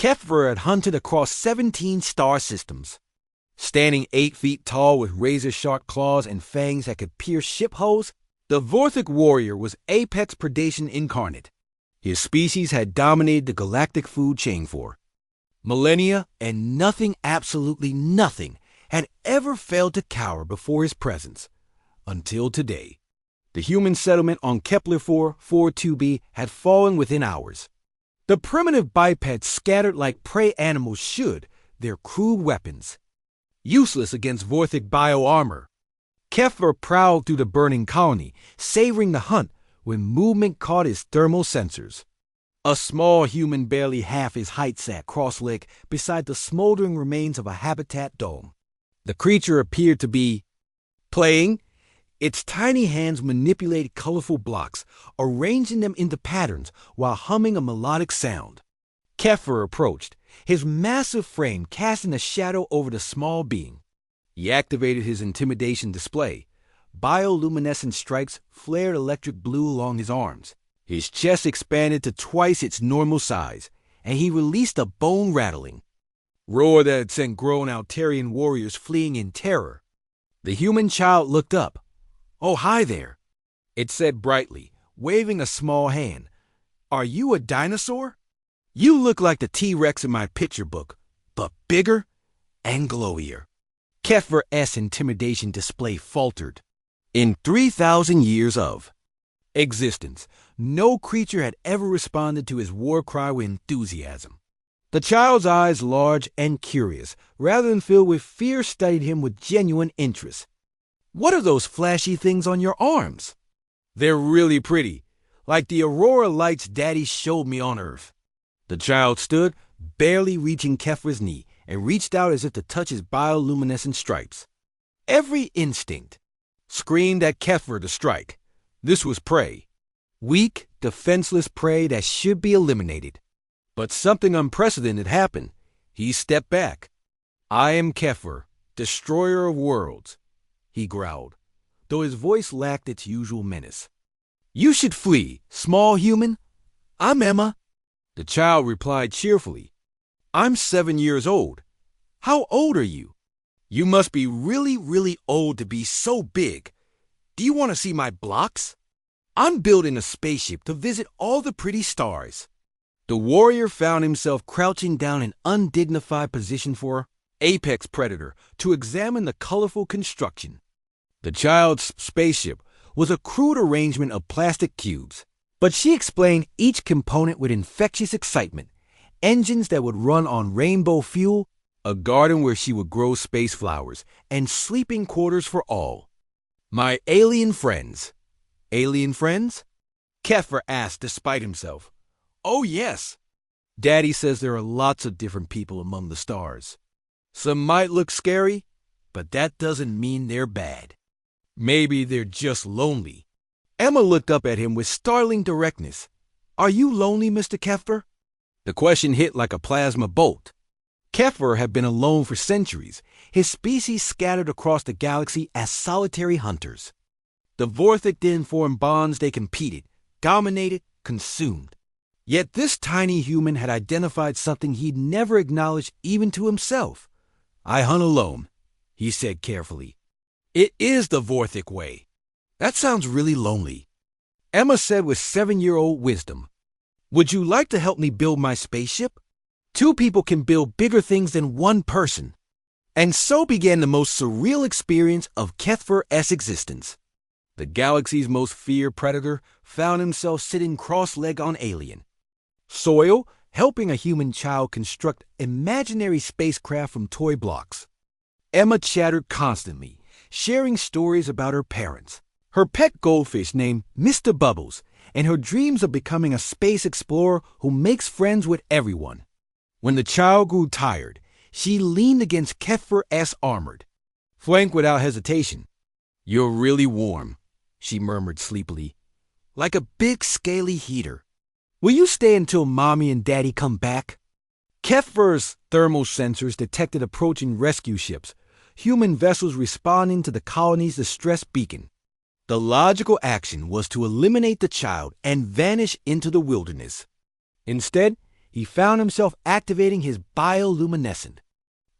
Keffer had hunted across 17 star systems. Standing 8 feet tall with razor-sharp claws and fangs that could pierce ship hulls, the Vorthic warrior was apex predation incarnate. His species had dominated the galactic food chain for millennia, and nothing, absolutely nothing, had ever failed to cower before his presence. Until today. The human settlement on Kepler 442b had fallen within hours. The primitive bipeds scattered like prey animals should, their crude weapons. Useless against Vorthic bioarmor. Keffer prowled through the burning colony, savoring the hunt when movement caught his thermal sensors. A small human barely half his height sat cross-legged beside the smoldering remains of a habitat dome. The creature appeared to be playing. Its tiny hands manipulated colorful blocks, arranging them into patterns while humming a melodic sound. Keffer approached, his massive frame casting a shadow over the small being. He activated his intimidation display. Bioluminescent stripes flared electric blue along his arms. His chest expanded to twice its normal size, and he released a bone-rattling roar that had sent grown Altarian warriors fleeing in terror. The human child looked up. "Oh, hi there," it said brightly, waving a small hand. "Are you a dinosaur? You look like the T-Rex in my picture book, but bigger and glowier." Keffer's intimidation display faltered. In 3,000 years of existence, no creature had ever responded to his war cry with enthusiasm. The child's eyes, large and curious, rather than filled with fear, studied him with genuine interest. "What are those flashy things on your arms?" "They're really pretty, like the aurora lights Daddy showed me on Earth." The child stood, barely reaching Keffer's knee, and reached out as if to touch his bioluminescent stripes. Every instinct screamed at Keffer to strike. This was prey. Weak, defenseless prey that should be eliminated. But something unprecedented happened. He stepped back. "I am Keffer, destroyer of worlds," he growled, though his voice lacked its usual menace. "You should flee, small human." "I'm Emma," the child replied cheerfully. "I'm 7 years old. How old are you?" "You must be really, really old to be so big. Do you want to see my blocks? I'm building a spaceship to visit all the pretty stars." The warrior found himself crouching down in undignified position for apex predator to examine the colorful construction. The child's spaceship was a crude arrangement of plastic cubes, but she explained each component with infectious excitement. Engines that would run on rainbow fuel, a garden where she would grow space flowers, and sleeping quarters for all. "My alien friends." "Alien friends?" Keffer asked despite himself. "Oh, yes. Daddy says there are lots of different people among the stars. Some might look scary, but that doesn't mean they're bad. Maybe they're just lonely." Emma looked up at him with startling directness. "Are you lonely, Mr. Keffer?" The question hit like a plasma bolt. Keffer had been alone for centuries, his species scattered across the galaxy as solitary hunters. The Vorthic didn't form bonds, they competed, dominated, consumed. Yet this tiny human had identified something he'd never acknowledged even to himself. "I hunt alone," he said carefully. "It is the Vorthic way." "That sounds really lonely," Emma said with 7-year-old wisdom. "Would you like to help me build my spaceship? 2 people can build bigger things than 1 person." And so began the most surreal experience of Keffer's existence. The galaxy's most feared predator found himself sitting cross-legged on alien soil, helping a human child construct imaginary spacecraft from toy blocks. Emma chattered constantly, sharing stories about her parents, her pet goldfish named Mr. Bubbles, and her dreams of becoming a space explorer who makes friends with everyone. When the child grew tired, she leaned against Keffer's armored flank without hesitation. "You're really warm," she murmured sleepily, "like a big scaly heater. Will you stay until Mommy and Daddy come back?" Keffer's thermal sensors detected approaching rescue ships, human vessels responding to the colony's distress beacon. The logical action was to eliminate the child and vanish into the wilderness. Instead, he found himself activating his bioluminescent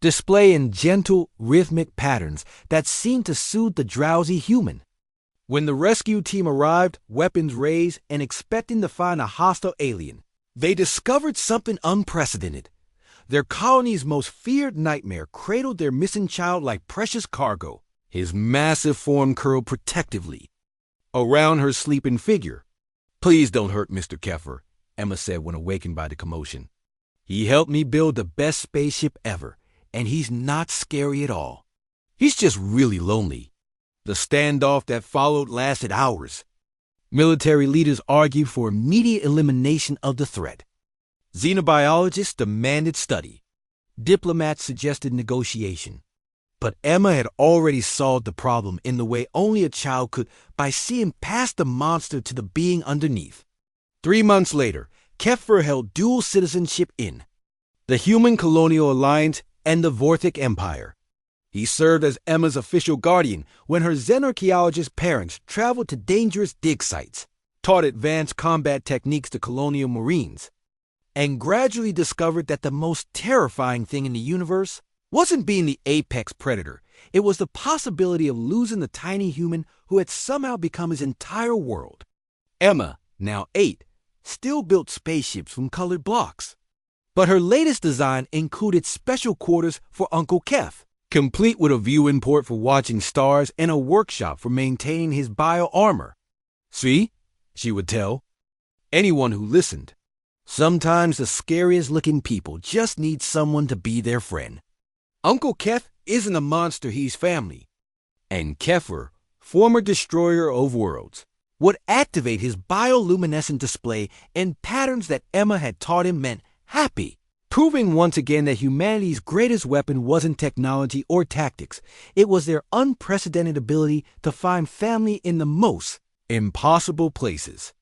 display in gentle, rhythmic patterns that seemed to soothe the drowsy human. When the rescue team arrived, weapons raised, and expecting to find a hostile alien, they discovered something unprecedented. Their colony's most feared nightmare cradled their missing child like precious cargo, his massive form curled protectively around her sleeping figure. "Please don't hurt Mr. Keffer," Emma said when awakened by the commotion. "He helped me build the best spaceship ever, and he's not scary at all. He's just really lonely." The standoff that followed lasted hours. Military leaders argued for immediate elimination of the threat. Xenobiologists demanded study. Diplomats suggested negotiation. But Emma had already solved the problem in the way only a child could, by seeing past the monster to the being underneath. 3 months later, Keffer held dual citizenship in the Human Colonial Alliance and the Vorthic Empire. He served as Emma's official guardian when her xenarchaeologist parents traveled to dangerous dig sites, taught advanced combat techniques to colonial marines, and gradually discovered that the most terrifying thing in the universe wasn't being the apex predator. It was the possibility of losing the tiny human who had somehow become his entire world. Emma, now 8, still built spaceships from colored blocks. But her latest design included special quarters for Uncle Kef, complete with a viewing port for watching stars and a workshop for maintaining his bio-armor. "See?" she would tell anyone who listened. "Sometimes the scariest-looking people just need someone to be their friend. Uncle Kef isn't a monster, he's family." And Keffer, former destroyer of worlds, would activate his bioluminescent display in patterns that Emma had taught him meant happy, proving once again that humanity's greatest weapon wasn't technology or tactics. It was their unprecedented ability to find family in the most impossible places.